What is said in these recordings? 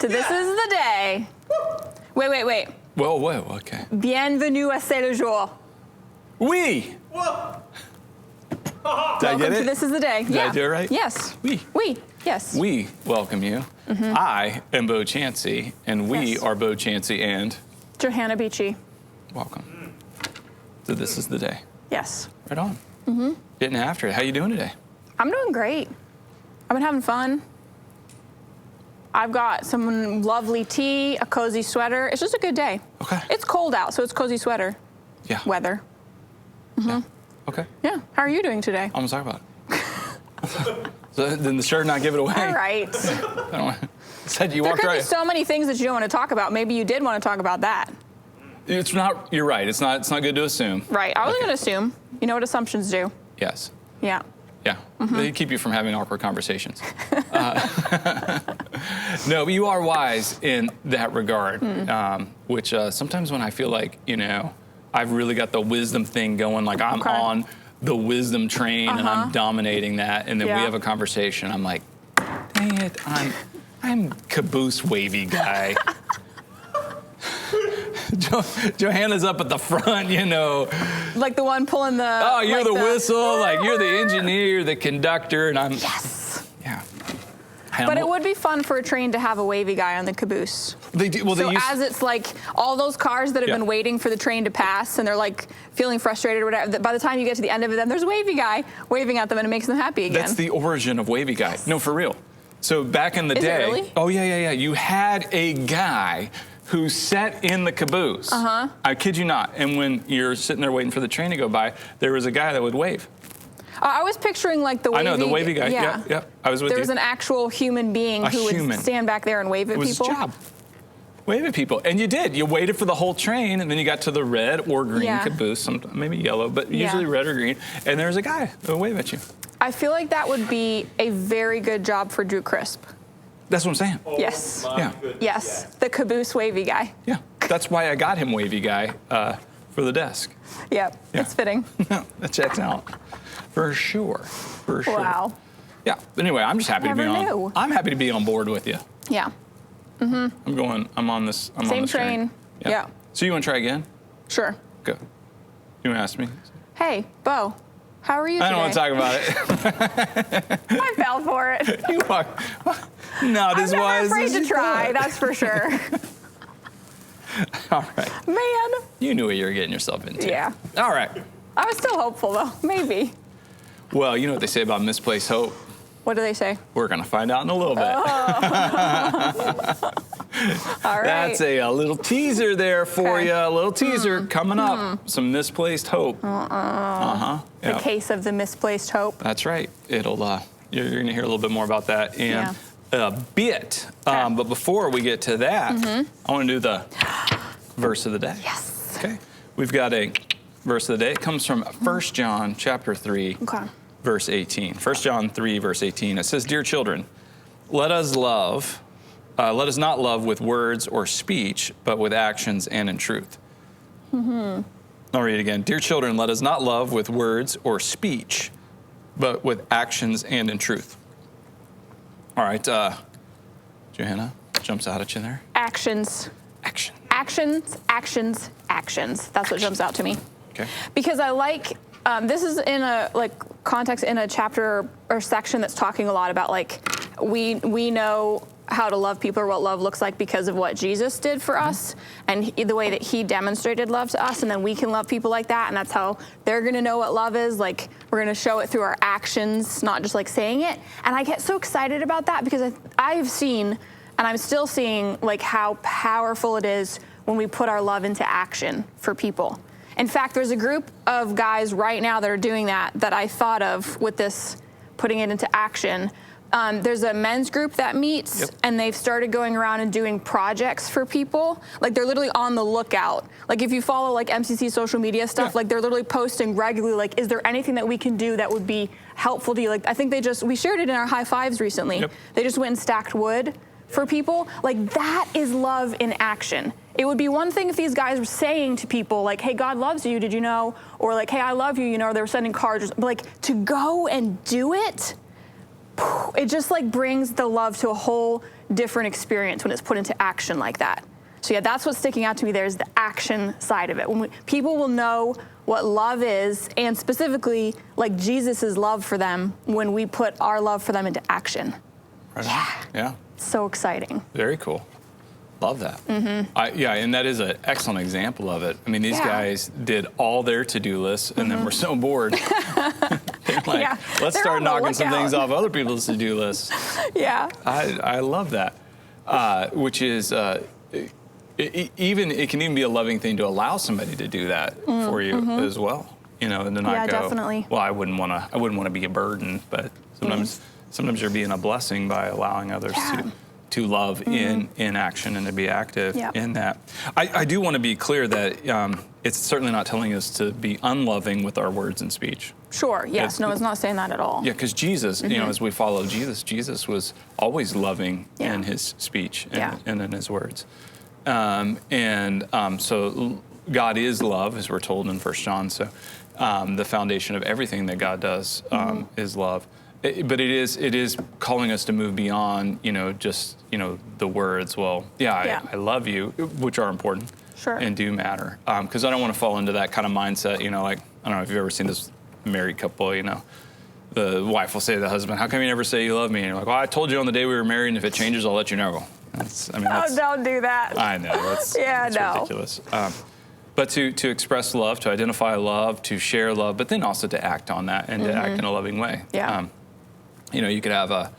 So this is the day. Wait. Whoa, okay. Bienvenue à c'est le jour. Oui. Whoa. Did I get it? This is the day. Did I do it right? Yes. Oui. Yes. We welcome you. I am Bo Chansey, and we Yes. are Bo Chansey and Johanna Beachy. welcome. So this is the day. Yes. Right on. Getting after it. How you doing today? I'm doing great. I've been having fun. I've got some lovely tea, a cozy sweater. It's just a good day. Okay. It's cold out, so it's cozy sweater Yeah. weather. Yeah. Okay. Yeah. How are you doing today? I'm gonna talk about it. So then the shirt not give it away. All right. I don't want, said you There walked could be right. so many things that you don't want to talk about. Maybe you did want to talk about that. It's not. You're right. It's not good to assume. Right. I wasn't Okay. going to assume. You know what assumptions do. Yes. Yeah. Yeah. They keep you from having awkward conversations. No, but you are wise in that regard, which sometimes when I feel like, I've really got the wisdom thing going, like I'm Okay. on the wisdom train and I'm dominating that, and then we Yeah. have a conversation, I'm like, dang it, I'm caboose wavy guy. Johanna's up at the front, Like the one pulling the. Oh, you're like the whistle, like you're the engineer, the conductor, and I'm. Yes. Yeah. But it would be fun for a train to have a wavy guy on the caboose. They do. Well, So they use. as it's like all those cars that have Yeah. been waiting for the train to pass and they're like feeling frustrated or whatever, by the time you get to the end of it, then there's a wavy guy waving at them and it makes them happy again. That's the origin of wavy guy. No, for real. So back in the Is it day. really? Oh yeah. You had a guy who sat in the caboose. I kid you not. And when you're sitting there waiting for the train to go by, there was a guy that would wave. I was picturing like the wavy. I know, the wavy guy. Yeah. I was with There you. was an actual human being A who human. would stand back there and wave at It was people. his job. Wave at people. And you did. You waited for the whole train, and then you got to the red or green Yeah. caboose, maybe yellow, but Yeah. usually red or green. And there was a guy who would wave at you. I feel like that would be a very good job for Drew Crisp. That's what I'm saying. Yes. My Yeah. goodness, Yes, the caboose wavy guy. Yeah. That's why I got him wavy guy for the desk. Yep, Yeah. it's fitting. That checks out. For sure. For sure. Wow. Yeah. But anyway, I'm just happy to be Never on. knew. I'm happy to be on board with you. Yeah. I'm on this. I'm on Same this train. Yeah. So you want to try again? Sure. Go. You want to ask me? Hey, Bo, how are you I today? don't want to talk about it. I fell for it. You are not I'm as never wise afraid as to you try, thought. that's for sure. All right. Man. You knew what you were getting yourself into. Yeah. All right. I was still hopeful though. Maybe. Well, you know what they say about misplaced hope. What do they say? We're going to find out in a little bit. All right. That's a little teaser there for Okay. you. A little teaser coming up. Some misplaced hope. the Yeah. case of the misplaced hope. That's right. It'll. You're going to hear a little bit more about that in a bit. Okay. But before we get to that, I want to do the verse of the day. Yes. Okay. We've got a verse of the day. It comes from 1 John chapter 3, Okay. verse 18. 1 John 3, verse 18. It says, "Dear children, let us not love with words or speech, but with actions and in truth." I'll read it again. "Dear children, let us not love with words or speech, but with actions and in truth." All right, Johanna jumps out at you there. Actions. Action. Actions, actions, actions. That's what jumps out to me. Okay. Because I like, this is in a context in a chapter or section that's talking a lot about we know how to love people or what love looks like because of what Jesus did for us and the way that he demonstrated love to us, and then we can love people like that, and that's how they're gonna know what love is. Like, we're gonna show it through our actions, not just saying it. And I get so excited about that because I've seen, and I'm still seeing, how powerful it is when we put our love into action for people. In fact, there's a group of guys right now that are doing that I thought of with this, putting it into action. There's a men's group that meets, and they've started going around and doing projects for people. They're literally on the lookout. If you follow MCC social media stuff, they're literally posting regularly, is there anything that we can do that would be helpful to you? I think we shared it in our high fives recently. They just went and stacked wood for people. That is love in action. It would be one thing if these guys were saying to people hey, God loves you, did you know? Or hey, I love you, they were sending cards. But to go and do it, it just brings the love to a whole different experience when it's put into action like that. So yeah, that's what's sticking out to me there is the action side of it. People will know what love is, and specifically like Jesus' love for them when we put our love for them into action. Right. Yeah. Yeah. So exciting. Very cool. Love that. Yeah, and that is an excellent example of it. I mean, these guys did all their to-do lists, and then were so bored. They're like, let's They're start on the knocking some lookout. things off other people's to-do lists. Yeah. I love that. Which is, it can even be a loving thing to allow somebody to do that for you as well. You know, and to not go, definitely. well, I wouldn't want to be a burden, but sometimes you're being a blessing by allowing others to love in action and to be active in that. I do want to be clear that it's certainly not telling us to be unloving with our words and speech. Sure, yes. No, it's not saying that at all. Yeah, because Jesus, you know, as we follow Jesus, Jesus was always loving in his speech and in his words. So God is love, as we're told in 1 John. So the foundation of everything that God does is love. But it is calling us to move beyond, just, the words. Well, I love you, which are important and do matter. Because I don't want to fall into that kind of mindset, like, I don't know if you've ever seen this married couple, the wife will say to the husband, how come you never say you love me? And you're like, well, I told you on the day we were married, and if it changes, I'll let you know. Don't do that. I know, that's ridiculous. But to express love, to identify love, to share love, but then also to act on that and to act in a loving way. Yeah. You could have a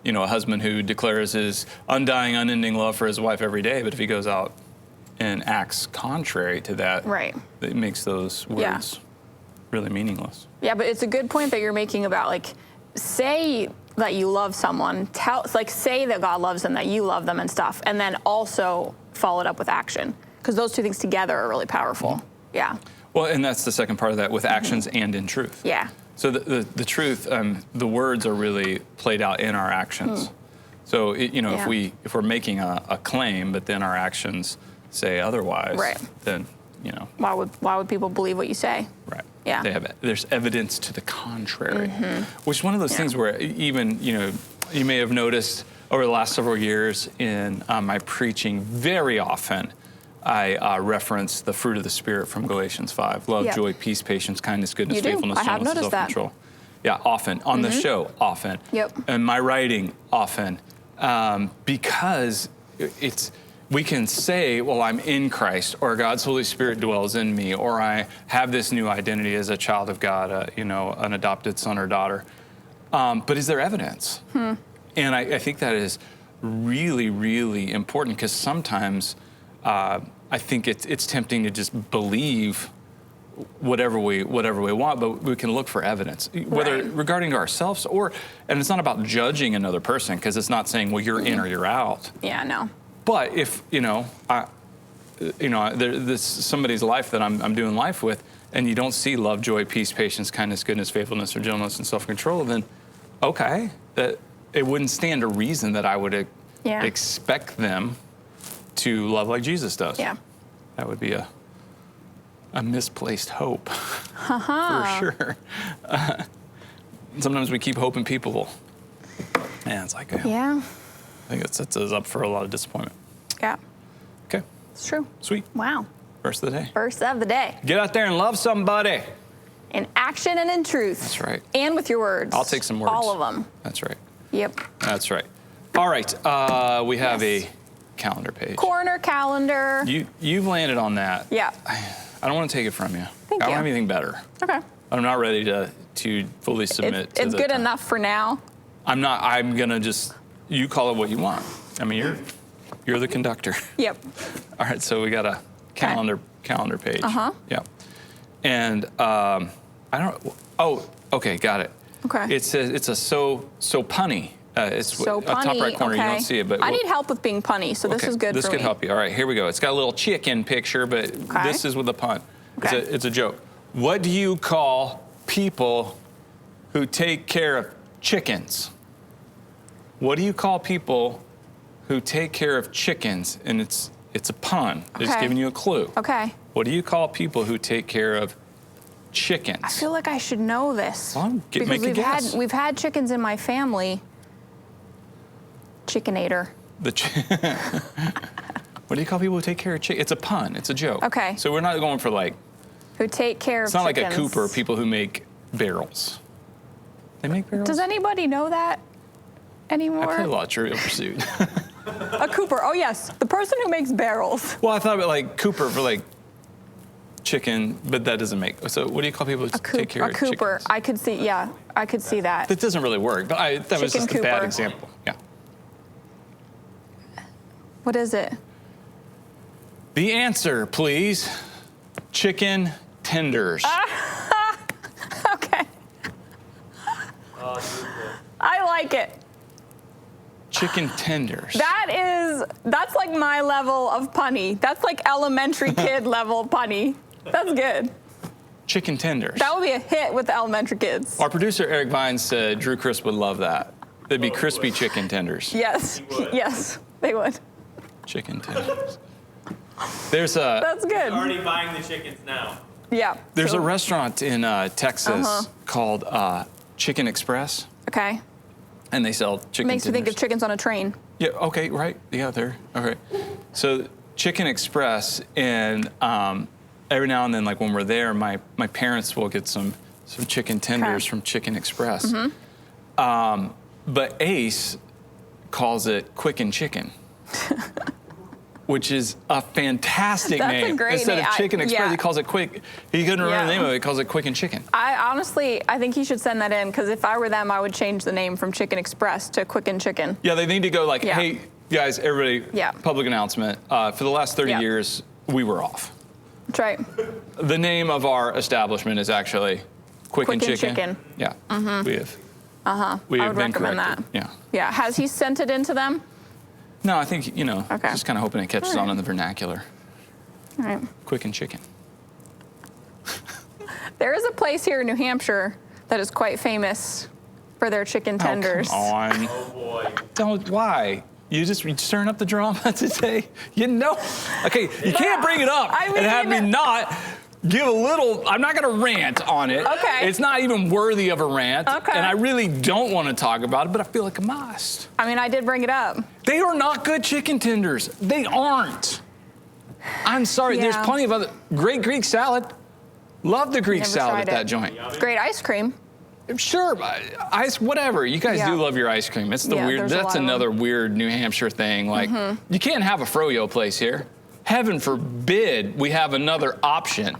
husband who declares his undying, unending love for his wife every day, but if he goes out and acts contrary to that, it makes those words really meaningless. Yeah, but it's a good point that you're making about say that you love someone, say that God loves them, that you love them and stuff, and then also follow it up with action, because those two things together are really powerful. Yeah. Well, and that's the second part of that, with actions and in truth. Yeah. So the truth, the words are really played out in our actions. So if we're making a claim, but then our actions say otherwise, then why would people believe what you say? Right. Yeah. There's evidence to the contrary, which is one of those things where even you may have noticed over the last several years in my preaching, very often I reference the fruit of the Spirit from Galatians 5. Love, joy, peace, patience, kindness, goodness, faithfulness, gentleness, and self-control. Yeah, often. On the show, often. Yep. And my writing, often. Because we can say, well, I'm in Christ, or God's Holy Spirit dwells in me, or I have this new identity as a child of God, an adopted son or daughter. But is there evidence? And I think that is really, really important, because sometimes I think it's tempting to just believe whatever we want, but we can look for evidence, whether regarding ourselves and it's not about judging another person, because it's not saying, well, you're in or you're out. Yeah, no. But if there's somebody's life that I'm doing life with, and you don't see love, joy, peace, patience, kindness, goodness, faithfulness, or gentleness, and self-control, then okay, that it wouldn't stand to reason that I would expect them to love like Jesus does. Yeah. That would be a misplaced hope, for sure. Sometimes we keep hoping people will. And it's like, I think it sets us up for a lot of disappointment. Yeah. Okay. It's true. Sweet. Wow. Verse of the day. Verse of the day. Get out there and love somebody. In action and in truth. That's right. And with your words. I'll take some words. All of them. That's right. Yep. That's right. All right. We have a calendar page. Corner calendar. You've landed on that. Yeah. I don't want to take it from you. Thank I don't you. have anything better. Okay. I'm not ready to fully submit to it's good enough for now. I'm not. I'm gonna just. You call it what you want. I mean, you're the conductor. Yep. All right. So we got a calendar page. Yeah. And I don't. Oh. Okay. Got it. Okay. It says it's a so punny. It's so punny. Top right corner. Okay. You don't see it, but I need help with being punny, so this is good for me. This could help you. All right. Here we go. It's got a little chicken picture, but this is with a pun. Okay. It's a joke. What do you call people who take care of chickens? What do you call people who take care of chickens? And it's a pun. Okay. It's giving you a clue. Okay. What do you call people who take care of chickens? I feel like I should know this. Well, make a guess. We've had chickens in my family. Chickenator. What do you call people who take care of chickens? It's a pun. It's a joke. Okay. So we're not going for like. Who take care of It's not chickens. like a Cooper. People who make barrels. They make barrels. Does anybody know that anymore? I play a lot of Trivial Pursuit. A Cooper. Oh yes, the person who makes barrels. Well, I thought about like Cooper for like chicken, but that doesn't make. So what do you call people who take care of chickens? A Cooper. I could see. Yeah, I could see that. That doesn't really work. But that was Chicken just a bad Cooper. example. Yeah. What is it? The answer, please. Chicken tenders. Okay. I like it. Chicken tenders. That's like my level of punny. That's like elementary kid level punny. That's good. Chicken tenders. That would be a hit with the elementary kids. Our producer Eric Vines said Drew Crisp would love that. They'd be crispy chicken tenders. Yes. Yes, they would. Chicken tenders. There's a That's good. Already buying the chickens now. Yeah. there's a cool. restaurant in Texas called Chicken Express, Okay. and they sell chicken Makes me tenders. think of chickens on a train. Yeah. Okay. Right. Yeah. There. Okay. So Chicken Express, and every now and then, like when we're there, my parents will get some chicken tenders from Chicken Express. But Ace calls it Quicken Chicken, which is a fantastic That's a name. great Instead name. of Chicken Express, yeah. he calls it Quick. He couldn't remember the Yeah. name of it. He calls it Quicken Chicken. I think he should send that in, because if I were them, I would change the name from Chicken Express to Quicken Chicken. Yeah, they need to go like, Yeah. hey, guys, everybody, Yeah. public announcement. For the last 30 Yeah. years, we were off. That's right. The name of our establishment is actually Quicken Quicken Chicken. Chicken. Yeah, we have. We I have would been recommend corrected. that. Yeah. Yeah. Has he sent it into them? No, I think, Okay. just kind of hoping it catches All on right. in the vernacular. All right. Quicken Chicken. There is a place here in New Hampshire that is quite famous for their chicken tenders. Oh, come on. Oh boy. Don't, why? You stirring up the drama today? Okay, you can't bring it up I and have me mean- not give a little. I'm not going to rant on it. Okay. It's not even worthy of a rant. Okay. And I really don't want to talk about it, but I feel like I must. I mean, I did bring it up. They are not good chicken tenders. They aren't. I'm sorry. There's Yeah. plenty of other great Greek salad. Love the Greek Never salad tried at that it. joint. It's great ice cream. Sure, ice, whatever. You guys Yeah. do love your ice cream. It's the Yeah, weird. there's a That's lot of another weird New Hampshire thing. Like, you can't have a froyo place here. Heaven forbid we have another option.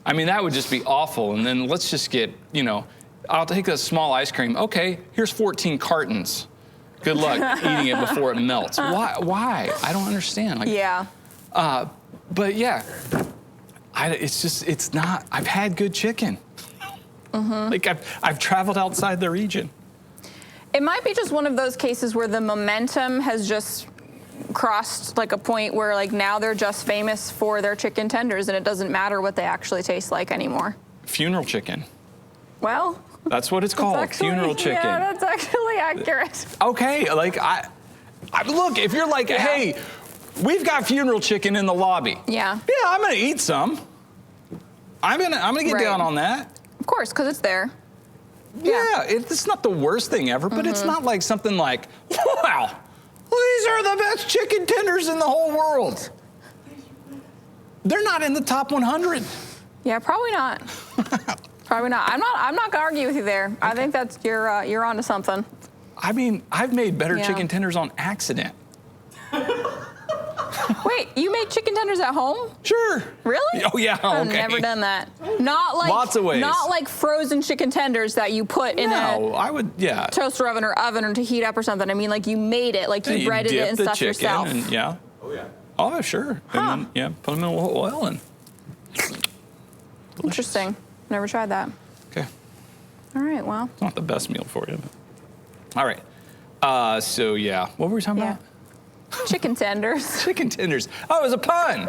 I mean, that would just be awful. And then let's just get, I'll take a small ice cream. Okay, here's 14 cartons. Good luck eating it before it melts. Why? I don't understand. Like, Yeah. but yeah, it's not. I've had good chicken. Like I've traveled outside the region. It might be just one of those cases where the momentum has just crossed like a point where like now they're just famous for their chicken tenders and it doesn't matter what they actually taste like anymore. Funeral chicken. Well, That's what it's called. actually, Funeral chicken. Yeah, that's actually accurate. Okay, like I look, if you're like, hey, we've got funeral chicken in the lobby. Yeah. Yeah, I'm gonna eat some. I'm gonna get Right. down on that. Of course, because it's there. Yeah, it's not the worst thing ever, but it's not like something like, wow, these are the best chicken tenders in the whole world. They're not in the top 100. Yeah, probably not. Probably not. I'm not gonna argue with you there. I think that's you're onto something. I mean, I've made better Yeah. chicken tenders on accident. Wait, you make chicken tenders at home? Sure. Really? Oh yeah. I've Okay. never done that. Not like Lots of ways. Not like frozen chicken tenders that you put in No, I would. Yeah. a toaster oven or to heat up or something. I mean, like you made it, like you breaded dip it and the stuff chicken yourself. And, yeah. Oh yeah. Oh sure. Huh. And then, yeah, put them in a little oil and. Interesting. Never tried that. Okay. All right. Well. It's not the best meal for you. But. All right. So yeah, what were we talking Yeah. about? Chicken tenders. Chicken tenders. Oh, it was a pun.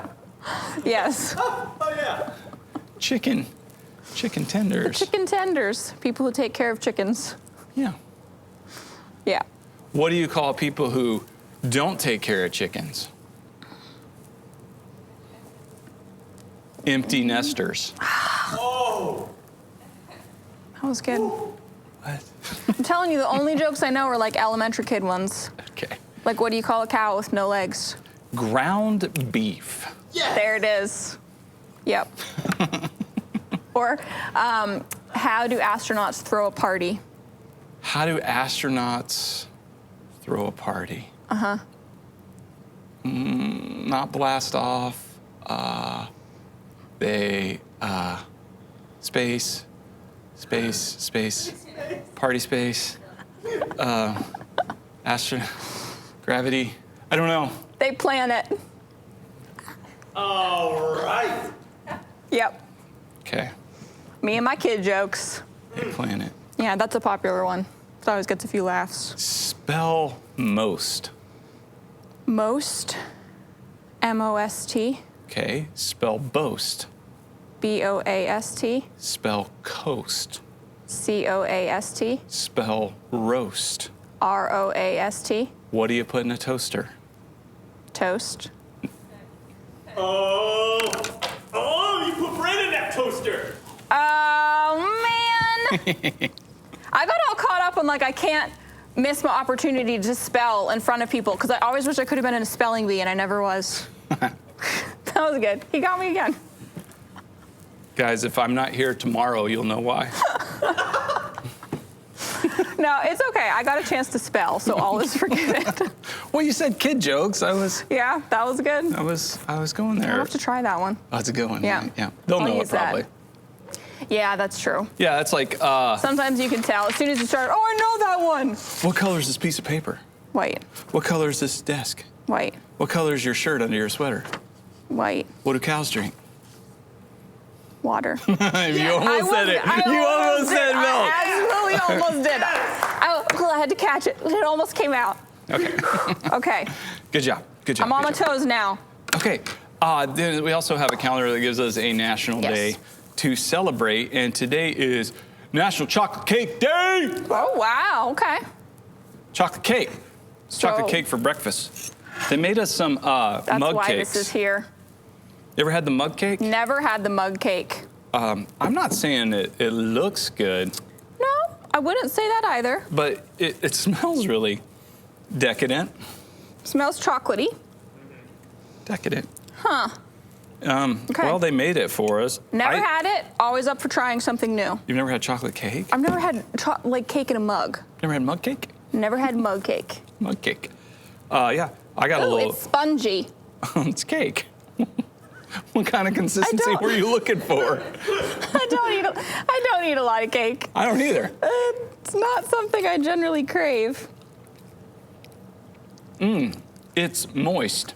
Yes. Oh yeah. Chicken tenders. Chicken tenders. People who take care of chickens. Yeah. Yeah. What do you call people who don't take care of chickens? Empty nesters. Oh. That was good. What? I'm telling you, the only jokes I know are like elementary kid ones. Okay. Like, what do you call a cow with no legs? Ground beef. Yeah. There it is. Yep. Or, how do astronauts throw a party? How do astronauts throw a party? Uh-huh. Not blast off. They, space, party space, gravity. I don't know. They plan it. All right. Yep. Okay, Me and my kid jokes. they plan it. Yeah, that's a popular one. It always gets a few laughs. Spell most. Most, M-O-S-T, Okay, spell boast. B-O-A-S-T, Spell coast. C-O-A-S-T, Spell roast. R-O-A-S-T, What do you put in a toaster? toast. Oh, you put bread in that toaster. Oh, man. I got all caught up on, like, I can't miss my opportunity to spell in front of people because I always wish I could have been in a spelling bee, and I never was. That was good. He got me again. Guys, if I'm not here tomorrow, you'll know why. No, it's okay. I got a chance to spell, so all is forgiven. Well, you said kid jokes. I was Yeah, that was good. going I'll there. have to try that one. Oh, that's a good one. Yeah. Yeah. They'll I'll know it use that. probably. Yeah, that's true. Yeah, it's like, Sometimes you can tell. As soon as you start, oh, I know that one. what color is this piece of paper? White, What color is this desk? white, What color is your shirt under your sweater? white, What do cows drink? water. You almost said it. I You almost did. said milk. I absolutely almost did. I had to catch it. It almost came out. Okay. Okay, Good job. Good job. I'm on my good job. toes now. Okay. Then we also have a calendar that gives us a national Yes. day to celebrate, and today is National Chocolate Cake Day. Oh, wow. Okay. Chocolate cake. It's chocolate So- cake for breakfast. They made us some That's mug why cakes. this is here. You ever had the mug cake? Never had the mug cake. I'm not saying it looks good, No, I wouldn't say that either. but it smells really decadent. Smells chocolatey. Decadent. Huh. Okay. Well, they made it for us. Never had it. Always up for trying something new. You've never had chocolate cake? I've never had like cake in a mug. Never had mug cake? Never had mug cake. Mug cake. Yeah, I got a Oh, little. it's spongy. It's cake. What kind of consistency don't- were you looking for? I don't eat a lot of cake. I don't either. It's not something I generally crave. It's moist.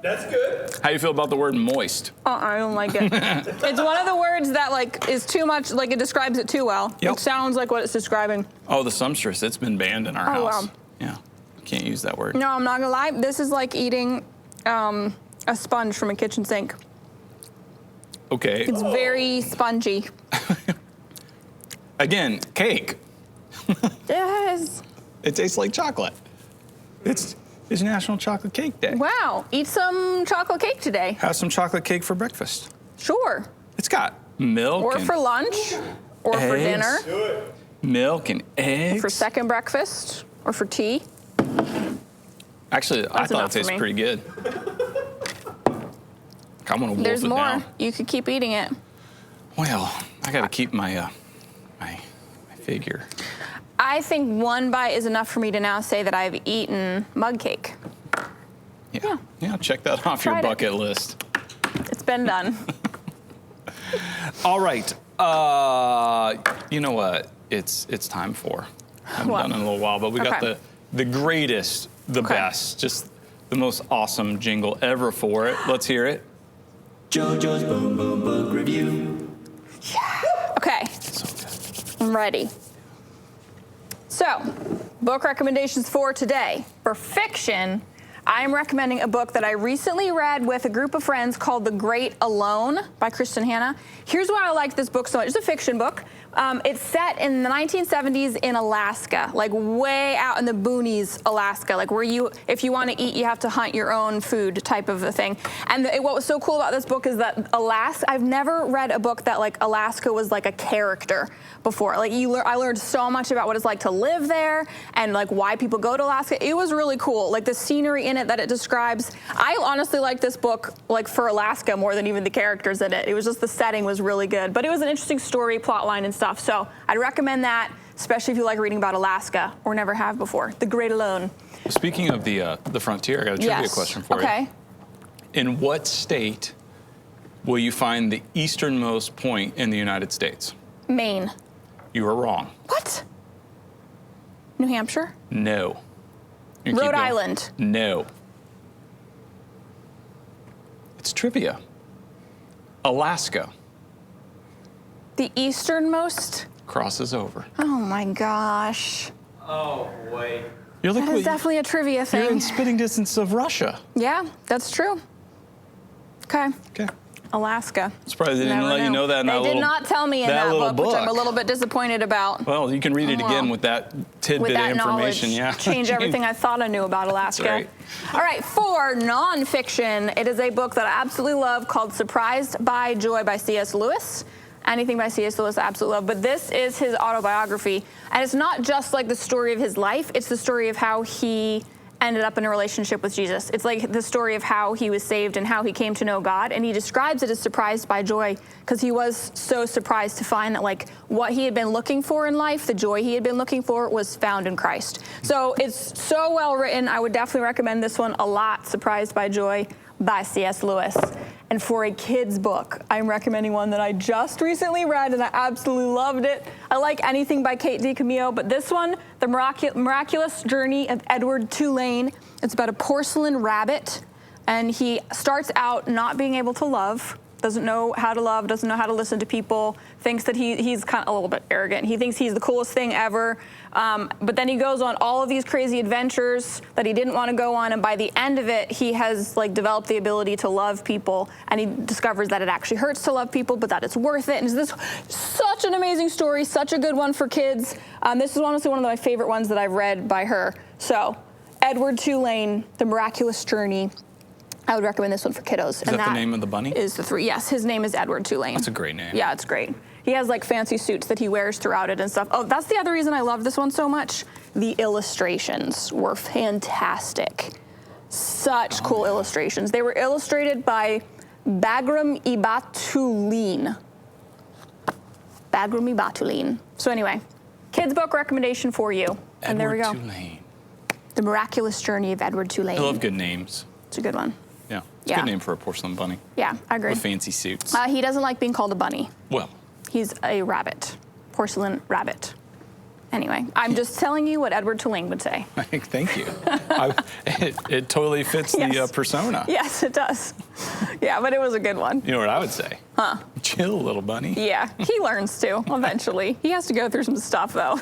That's good. How do you feel about the word moist? I don't like it. It's one of the words that like is too much, like it describes it too well. Yep. It sounds like what it's describing. Oh, the sumptuous. It's been banned in our Oh, house. wow. Yeah, can't use that word. No, I'm not gonna lie. This is like eating a sponge from a kitchen sink. Okay. It's very spongy. Again, cake. Yes. It tastes like chocolate. It's National Chocolate Cake Day. Wow. Eat some chocolate cake today. Have some chocolate cake for breakfast. Sure. It's got milk Or and for lunch. Or for Eggs. dinner. Do it. milk and eggs. For second breakfast. Or for tea. Actually, I That's thought it enough for tasted me. pretty good. I'm gonna wolf There's it more. down. You could keep eating it. Well, I gotta keep my my figure. I think one bite is enough for me to now say that I've eaten mug cake. Yeah, check that off your Tried it. bucket list. It's been done. All right. You know what? It's time for. I haven't What? done it in a little while, but we got Okay. the greatest, the Okay. best, just the most awesome jingle ever for it. Let's hear it. JoJo's Boom Boom Book Review. Okay, So good. I'm ready. So, book recommendations for today. For fiction, I'm recommending a book that I recently read with a group of friends called The Great Alone by Kristen Hanna. Here's why I like this book so much. It's a fiction book. It's set in the 1970s in Alaska, like way out in the boonies, Alaska, like where if you want to eat, you have to hunt your own food type of a thing. And what was so cool about this book is that I've never read a book that like Alaska was like a character before. Like I learned so much about what it's like to live there and like why people go to Alaska. It was really cool. Like the scenery in it that it describes. I honestly like this book like for Alaska more than even the characters in it. It was just the setting was really good, but it was an interesting story, plot line and stuff. So I'd recommend that, especially if you like reading about Alaska or never have before. The Great Alone. Speaking of the frontier, I got a trivia question for you. Okay. In what state will you find the easternmost point in the United States? Maine. You are wrong. What? New Hampshire? No. You keep Rhode going. Island? No. It's trivia. Alaska The easternmost? crosses over. Oh my gosh. Oh, boy. You're like, That is definitely a trivia thing. you're in spitting distance of Russia. Yeah, that's true. Okay. Okay. Alaska. Surprised they didn't Never let you knew. know that in They that did little, not tell me in that little book, which I'm a little bit disappointed about. Well, you can read it Oh, again well. with that tidbit With that of information. knowledge, Yeah. change everything I thought I knew about Alaska. That's right. All right, for nonfiction, it is a book that I absolutely love called Surprised by Joy by C.S. Lewis. Anything by C.S. Lewis I absolutely love, but this is his autobiography, and it's not just like the story of his life, it's the story of how he ended up in a relationship with Jesus. It's like the story of how he was saved and how he came to know God, and he describes it as surprised by joy because he was so surprised to find that like what he had been looking for in life, the joy he had been looking for, was found in Christ. So it's so well written. I would definitely recommend this one a lot, Surprised by Joy by C.S. Lewis. And for a kid's book, I'm recommending one that I just recently read and I absolutely loved it. I like anything by Kate DiCamillo, but this one, The Miraculous Journey of Edward Tulane. It's about a porcelain rabbit, and he starts out not being able to love, doesn't know how to love, doesn't know how to listen to people, thinks that he's kind of a little bit arrogant. He thinks he's the coolest thing ever. But then he goes on all of these crazy adventures that he didn't want to go on, and by the end of it, he has like developed the ability to love people, and he discovers that it actually hurts to love people, but that it's worth it. And this such an amazing story, such a good one for kids. This is honestly one of my favorite ones that I've read by her. So, Edward Tulane, The Miraculous Journey. I would recommend this one for kiddos. Is that the name of the bunny? Is the three. Yes, his name is Edward Tulane. That's a great name. Yeah, it's great. He has like fancy suits that he wears throughout it and stuff. Oh, that's the other reason I love this one so much. The illustrations were fantastic. Such cool illustrations. They were illustrated by Bagram Ibatuline. Bagram Ibatuline. So anyway, kids book recommendation for you. And there we go. Tulane. The Miraculous Journey of Edward Tulane. I love good names. It's a good one. Yeah. It's Yeah. a good name for a porcelain bunny Yeah, I agree. with fancy suits. He doesn't like being called a bunny. Well, He's a rabbit, porcelain rabbit. Anyway, I'm just telling you what Edward Tulane would say. thank you. It totally fits the Yes. persona. Yes, it does. Yeah, but it was a good one. You know what I would say? Huh? Chill, little bunny. Yeah, he learns to eventually. He has to go through some stuff though.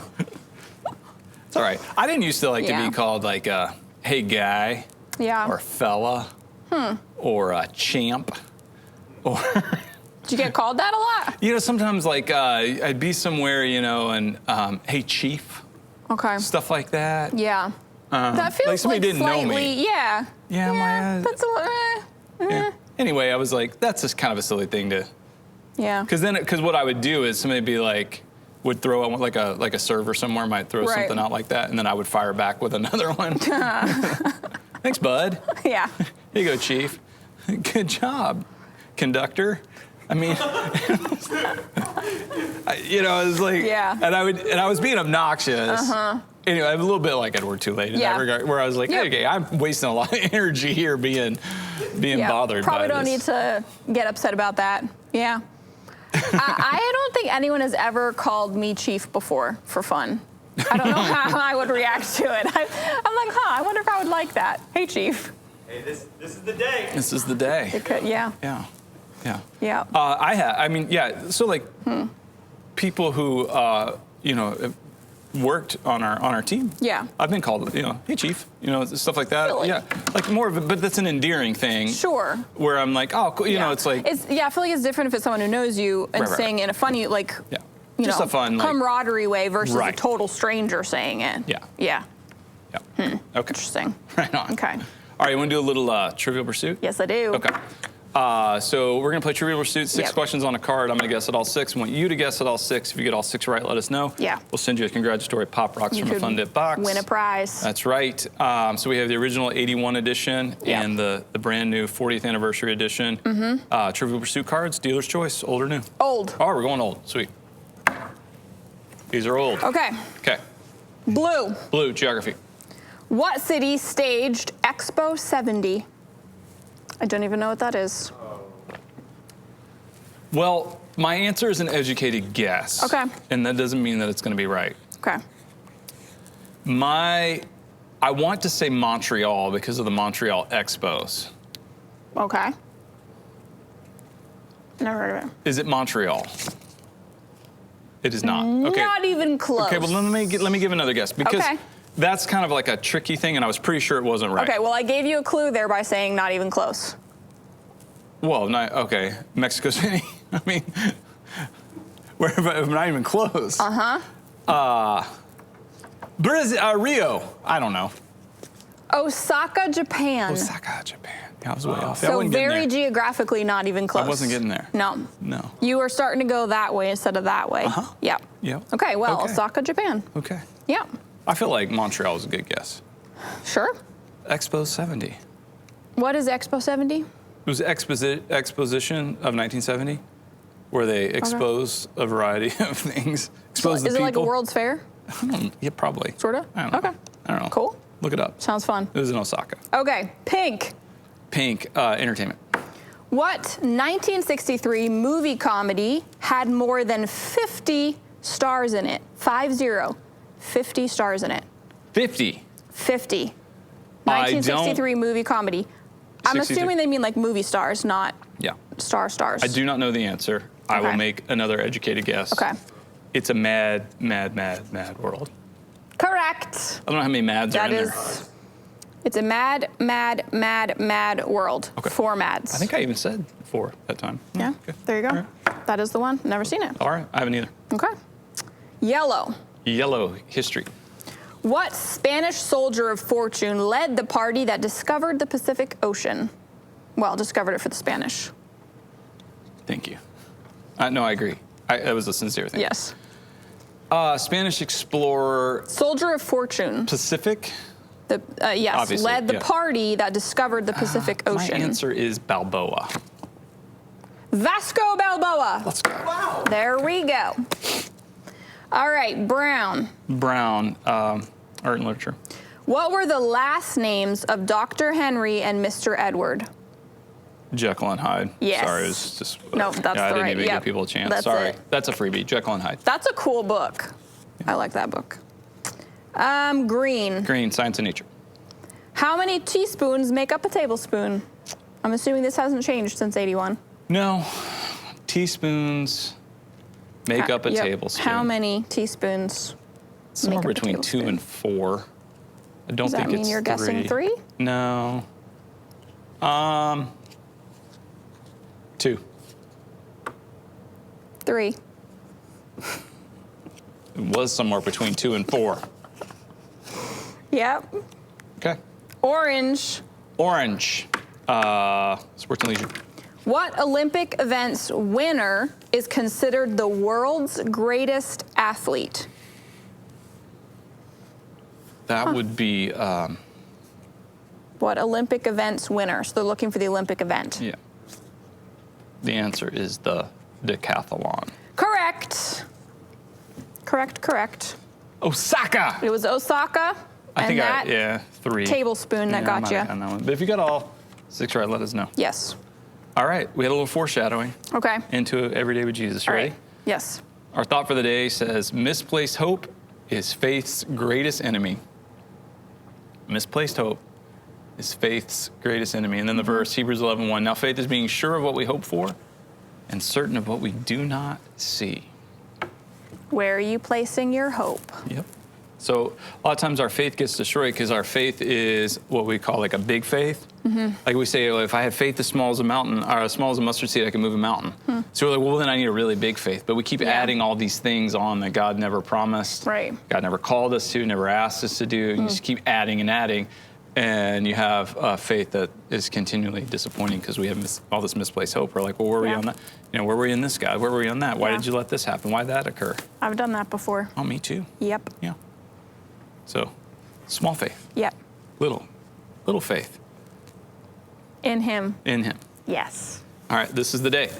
It's all right. I didn't used to like to Yeah. be called like hey guy Yeah. or fella or champ or Did you get called that a lot? you know sometimes like I'd be somewhere and hey chief, Okay. stuff like that. Yeah. That feels like somebody didn't know slightly, me. yeah. Yeah, That's a little, Yeah. Anyway, I was like, that's just kind of a silly thing to, yeah. because what I would do is somebody would be like, would throw out like a server somewhere might throw Right. something out like that, and then I would fire back with another one. Thanks, bud. Yeah. Here you go, chief. Good job, conductor. I mean, it was like, Yeah. and I was being obnoxious. Anyway, I'm a little bit like Edward Tulane in Yeah. that regard, where I was like, Yep. okay, I'm wasting a lot of energy here being Yeah. bothered Probably by don't this. need to get upset about that. Yeah. I don't think anyone has ever called me chief before for fun. I don't know how I would react to it. I'm like, I wonder if I would like that. Hey, chief. Hey, this is the day. This is the day. It could, yeah. Yeah. Yeah. So like people who, worked on our team. Yeah. I've been called, hey chief, stuff like that. Really? Yeah, like more of it, but that's an endearing thing. Sure. Where I'm like, oh, cool. It's like. I feel like it's different if it's someone who knows you and Right. saying in a funny, like, Yeah. Just a fun, like, camaraderie way versus a Right. total stranger saying it. Yeah. Yeah. Yeah. Okay. Interesting. Right on. Okay. All right, you want to do a little Trivial Pursuit? Yes, I do. Okay. So we're going to play Trivial Pursuit, 6 Yep. questions on a card. I'm going to guess at all 6. I want you to guess at all 6. If you get all 6 right, let us know. Yeah. We'll send you a congratulatory Pop Rocks You from a could Fun Dip box. Win a prize. That's right. So we have the original 81 edition Yep. and the brand new 40th anniversary edition. Trivial Pursuit cards, dealer's choice, old or new? Old. Oh, we're going old. Sweet. These are old. Okay. Okay. Blue. Blue, geography. What city staged Expo 70? I don't even know what that is. Well, my answer is an educated guess. Okay. And that doesn't mean that it's going to be right. Okay. I want to say Montreal because of the Montreal Expos. Okay. Never heard of it. Is it Montreal? It is not. Okay. Not even close. Okay, well let me give another guess because Okay. that's kind of like a tricky thing, and I was pretty sure it wasn't right. Okay, well, I gave you a clue there by saying not even close. Well, okay, Mexico City. I mean, I'm not even close. Rio. I don't know. Osaka, Japan. Osaka, Japan. Yeah, I was way off. I So wasn't getting very there. geographically not even close. I wasn't getting there. No. No. You were starting to go that way instead of that way. Yep. Yep. Okay, well, Okay. Osaka, Japan. Okay. Yeah. I feel like Montreal is a good guess. Sure. Expo 70. What is Expo 70? It was exposition of 1970, where they expose a variety of things. Expose the Is it people. like a World's Fair? Yeah, probably. Sort of? I don't know. Okay. I don't know. Cool. Look it up. Sounds fun. It was in Osaka. Okay, pink. Pink, entertainment. What 1963 movie comedy had more than 50 stars in it? 50. 50 stars in it. 50. 50. I 1963 movie comedy. I'm 63. assuming they mean like movie stars, not Yeah. stars. I do not know the answer. I will Okay. make another educated guess. Okay. It's a mad world. Correct. I don't know how many mads are That in is. there. It's a mad world. Okay. 4 mads. I think I even said 4 that time. Yeah. Okay. There you go. All right. That is the one. Never seen it. All right. I haven't either. Okay. Yellow. Yellow history. What Spanish soldier of fortune led the party that discovered the Pacific Ocean? Well, discovered it for the Spanish. Thank you. No, I agree. That was a sincere thing. Yes. Spanish explorer Soldier of fortune. Pacific. Yes, Obviously, led the yeah. party that discovered the Pacific My Ocean. answer is Balboa. Vasco Balboa. Let's go. There we go. All right, brown. Brown, art and literature. What were the last names of Dr. Henry and Mr. Edward? Jekyll and Hyde. Yes. Sorry, it was just. No, that's I the didn't right- even yep. give people a chance. That's Sorry. it. That's a freebie. Jekyll and Hyde. That's a cool book. I like that book. Green. Green, science and nature. How many teaspoons make up a tablespoon? I'm assuming this hasn't changed since 81. No. Teaspoons make up a Yep. tablespoon. How many teaspoons? Somewhere make up a between 2 tablespoon? and 4. I don't Does that think mean it's you're guessing 3? No. 2. 3. It was somewhere between 2 and 4. Yep. Okay. Orange. Orange. Sports and leisure. What Olympic events winner is considered the world's greatest athlete? That would be, What Olympic events winner? So they're looking for the Olympic event. yeah. The answer is the decathlon. Correct. Correct. Osaka! It was Osaka. I and think that 3. tablespoon that I got might you. have gotten that one. But if you got all 6 right, let us know. Yes. All right, we had a little foreshadowing Okay. into Everyday with Jesus. All Ready? right. Yes. Our thought for the day says, misplaced hope is faith's greatest enemy. Misplaced hope is faith's greatest enemy. And then the verse, Hebrews 11:1. Now faith is being sure of what we hope for and certain of what we do not see. Where are you placing your hope? Yep. So a lot of times our faith gets destroyed because our faith is what we call like a big faith. Like we say, well, if I had faith as small as a mountain, or as small as a mustard seed, I can move a mountain. So we're like, well, then I need a really big faith. But we keep adding all these things on that God never promised. Right. God never called us to, never asked us to do. And you just keep adding and adding. And you have faith that is continually disappointing because we have all this misplaced hope. We're like, well, where were we on that? You know, where were we in this, God? Where were we on that? Why did you let this happen? Why did that occur? I've done that before. Oh, me too. Yep. Yeah. So, small faith, Yep. little faith In him. in Him. Yes. All right, this is the day.